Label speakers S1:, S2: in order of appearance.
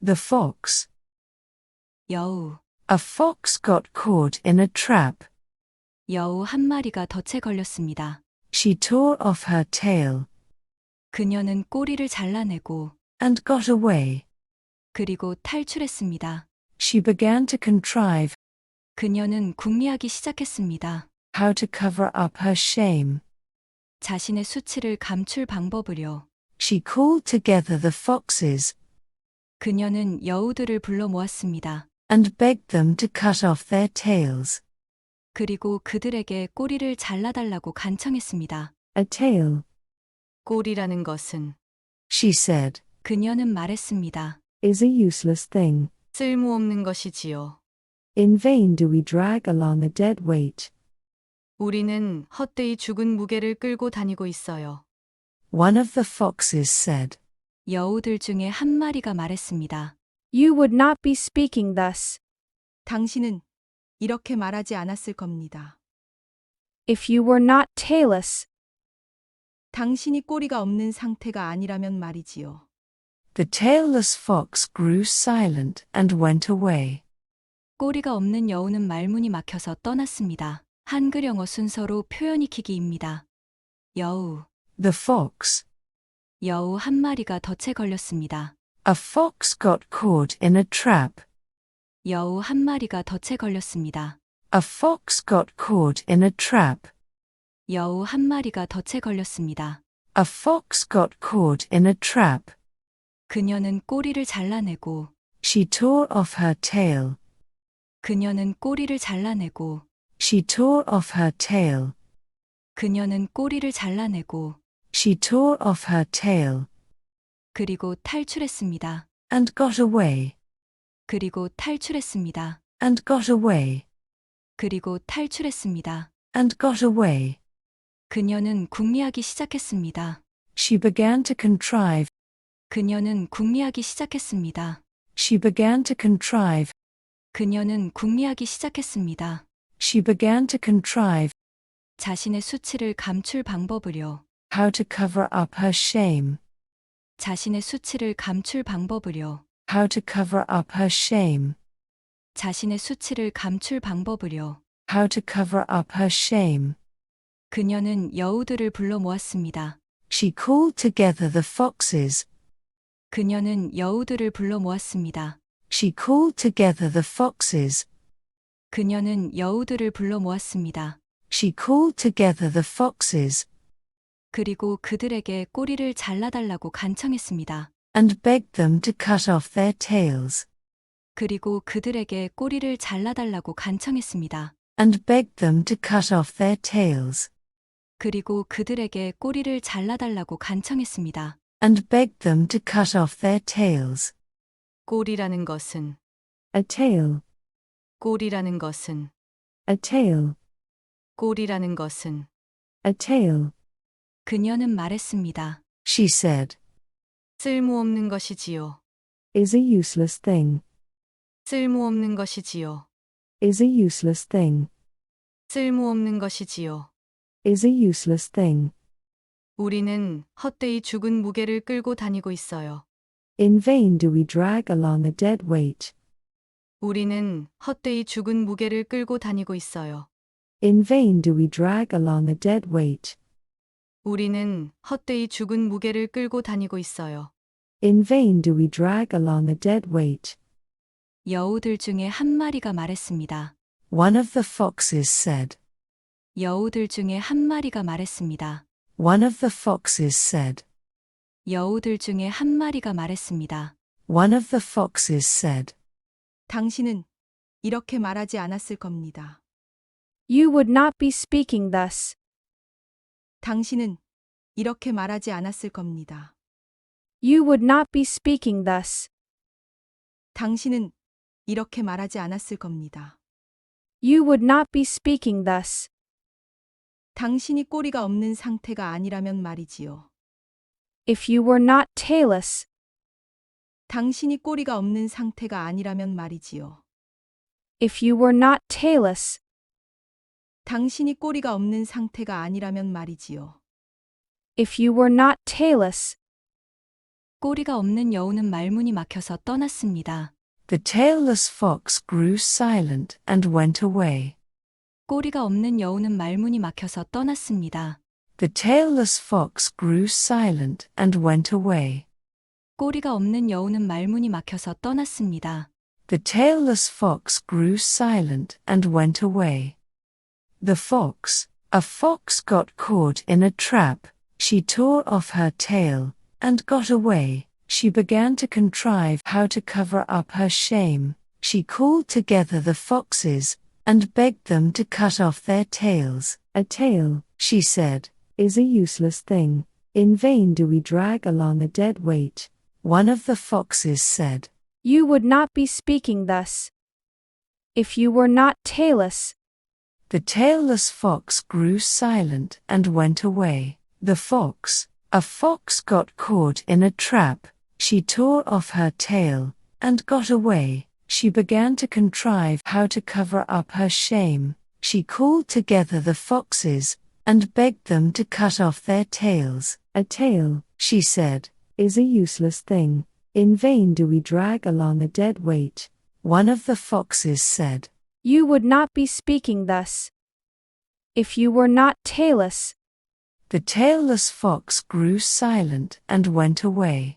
S1: The fox.
S2: 여우.
S1: A fox got caught in a trap.
S2: 여우 한 마리가 덫에 걸렸습니다.
S1: She tore off her tail
S2: 그녀는 꼬리를 잘라내고
S1: and got away.
S2: 그리고 탈출했습니다.
S1: She began to contrive
S2: 그녀는 궁리하기 시작했습니다.
S1: how to cover up her shame.
S2: 자신의 수치를 감출 방법을요.
S1: She called together the foxes
S2: 그녀는 여우들을 불러 모았습니다.
S1: and begged them to cut off their tails.
S2: 그리고 그들에게 꼬리를 잘라달라고 간청했습니다.
S1: A tail,
S2: 꼬리라는 것은
S1: she said,
S2: 그녀는 말했습니다.
S1: is a useless thing.
S2: 쓸모없는 것이지요.
S1: In vain do we drag along a dead weight.
S2: 우리는 헛되이 죽은 무게를 끌고 다니고 있어요.
S1: One of the foxes said,
S2: 여우들 중에 한 마리가 말했습니다.
S3: You would not be speaking thus
S2: 당신은 이렇게 말하지 않았을 겁니다.
S3: if you were not tailless.
S2: 당신이 꼬리가 없는 상태가 아니라면 말이지요.
S1: The tailless fox grew silent and went away.
S2: 꼬리가 없는 여우는 말문이 막혀서 떠났습니다. 한글 영어 순서로 표현 익히기입니다. 여우.
S1: The fox.
S2: 여우 한 마리가 덫에 걸렸습니다.
S1: A fox got caught in a trap.
S2: 여우 한 마리가 덫에 걸렸습니다.
S1: A fox got caught in a trap.
S2: 여우 한 마리가 덫에 걸렸습니다.
S1: A fox got caught in a trap.
S2: 그녀는 꼬리를 잘라내고
S1: She tore off her tail.
S2: 그녀는 꼬리를 잘라내고
S1: She tore off her tail.
S2: 그녀는 꼬리를 잘라내고
S1: She tore off her tail
S2: 그리고 탈출했습니다.
S1: and got away.
S2: 그리고 탈출했습니다.
S1: And got away.
S2: 그리고 탈출했습니다.
S1: And got away.
S2: 그녀는 궁리하기 시작했습니다.
S1: She began to contrive.
S2: 그녀는 궁리하기 시작했습니다.
S1: She began to contrive.
S2: 그녀는 궁리하기 시작했습니다.
S1: She began to contrive
S2: 자신의 수치를 감출 방법을요.
S1: how to cover up her shame.
S2: 자신의 수치를 감출 방법을요.
S1: How to cover up her shame.
S2: 자신의 수치를 감출 방법을요.
S1: How to cover up her shame.
S2: 그녀는 여우들을 불러 모았습니다.
S1: She called together the foxes.
S2: 그녀는 여우들을 불러 모았습니다.
S1: She called together the foxes.
S2: 그녀는 여우들을 불러 모았습니다.
S1: She called together the foxes
S2: 그리고 그들에게 꼬리를 잘라달라고 간청했습니다.
S1: and begged them to cut off their tails.
S2: 그리고 그들에게 꼬리를 잘라달라고 간청했습니다.
S1: And begged them to cut off their tails.
S2: 그리고 그들에게 꼬리를 잘라달라고 간청했습니다.
S1: And begged them to cut off their tails.
S2: 꼬리라는 것은
S1: A tail,
S2: 꼬리라는 것은
S1: a tail,
S2: 꼬리라는 것은
S1: a tail,
S2: 그녀는 말했습니다.
S1: she said,
S2: 쓸모없는 것이지요.
S1: is a useless thing.
S2: 쓸모없는 것이지요.
S1: Is a useless thing.
S2: 쓸모없는 것이지요.
S1: Is a useless thing.
S2: 우리는 헛되이 죽은 무게를 끌고 다니고 있어요.
S1: In vain do we drag along a dead weight.
S2: 우리는 헛되이 죽은 무게를 끌고 다니고 있어요.
S1: In vain do we drag along a dead weight.
S2: 우리는 헛되이 죽은 무게를 끌고 다니고 있어요.
S1: In vain do we drag along a dead weight.
S2: 여우들 중에 한 마리가 말했습니다.
S1: One of the foxes said.
S2: 여우들 중에 한 마리가 말했습니다.
S1: One of the foxes said.
S2: 여우들 중에 한 마리가 말했습니다.
S1: One of the foxes said.
S2: 당신은 이렇게 말하지 않았을 겁니다.
S3: You would not be speaking thus
S2: 당신은 이렇게 말하지 않았을 겁니다.
S3: You would not be speaking thus
S2: 당신은 이렇게 말하지 않았을 겁니다.
S3: You would not be speaking thus
S2: 당신이 꼬리가 없는 상태가 아니라면 말이지요.
S3: if you were not tailless.
S2: 당신이 꼬리가 없는 상태가 아니라면 말이지요.
S3: If you were not tailless.
S2: 당신이 꼬리가 없는 상태가 아니라면 말이지요.
S3: If you were not tailless.
S2: 꼬리가 없는 여우는 말문이 막혀서 떠났습니다.
S1: The tailless fox grew silent and went away.
S2: 꼬리가 없는 여우는 말문이 막혀서 떠났습니다.
S1: The tailless fox grew silent and went away.
S2: 꼬리가 없는 여우는 말문이 막혀서 떠났습니다.
S1: The tailless fox grew silent and went away. The fox, a fox got caught in a trap. She tore off her tail and got away. She began to contrive how to cover up her shame. She called together the foxes and begged them to cut off their tails. A tail, she said, is a useless thing. In vain do we drag along a dead weight. One of the foxes said,
S3: You would not be speaking thus if you were not tailless.
S1: The tailless fox grew silent and went away. The fox, a fox got caught in a trap. She tore off her tail and got away. She began to contrive how to cover up her shame. She called together the foxes and begged them to cut off their tails. A tail, she said, is a useless thing. In vain do we drag along a dead weight. One of the foxes said,
S3: You would not be speaking thus if you were not tailless.
S1: The tailless fox grew silent and went away.